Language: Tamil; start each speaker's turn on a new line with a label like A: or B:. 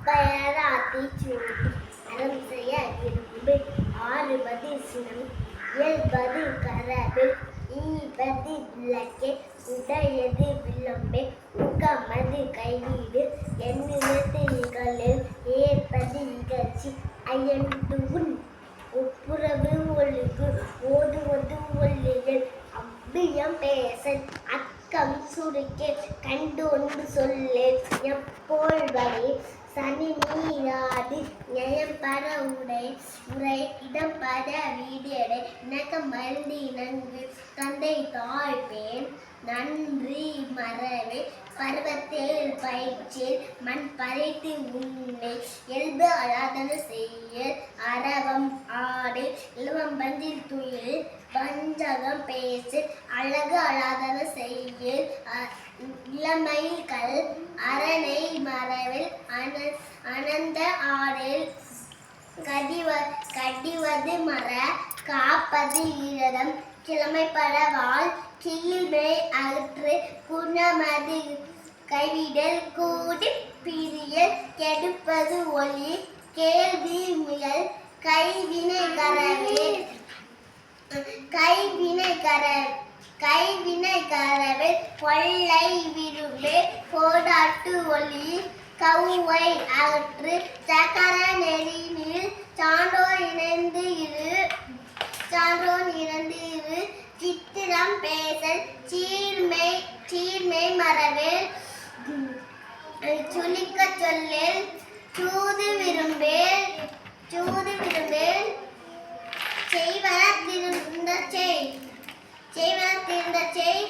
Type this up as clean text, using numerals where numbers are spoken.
A: பயராத்தி சூடி அறம் செய்ய விரும்பு ஆறுபது சினம் இயல்பது கரவில் ஈபது விளக்கே உடையது விளம்பே உகமது கைவீடு எண்ணினது இகழில் ஏற்பது இகழ்ச்சி அயன்துன் ஒப்புரவு ஒழுகு ஓதுவது ஒல்லியல் அவ்வியம் பேசல் அக்கம் சுருக்கே கண்டு ஒன்று சொல்லே எப்போல் வரை சனி நீராது நயம்பட உரை இடம்பட வீடியடை இணக்க மருந்தி இணங்கு தந்தை தாழ்பேன் நன்றி மறவே பருவத்தேல் பயிற்சியில் மண் பறைத்து உண்மை இயல்பு அலாதன செய்ய அரவம் ஆடை இளவம்பஞ்சில் துயில் பஞ்சகம் பேசு அழகு அலாதன செய்ய இளமைகள் அரணை மரவில் அனந்த ஆடில் கடிவது மர காப்பது ஈரதம் கிழமைப்பட வாழ் கீழ்மை அகற்று குணமது கைவிடல் கூடி பிரியல் கெடுப்பது ஒளி கேள்வி முயல் கைவினை கரவே கொள்ளை விரும்பே கோடாட்டு ஒளி கௌவை அகற்று சக்கர நெறினில் சான்றோன் இணைந்து இரு சித்திரம் பேசல் சீர்மை மரவேல் சுளிக்க சொல்லில் சூது விரும்பேல் செய்வன திருந்த செய்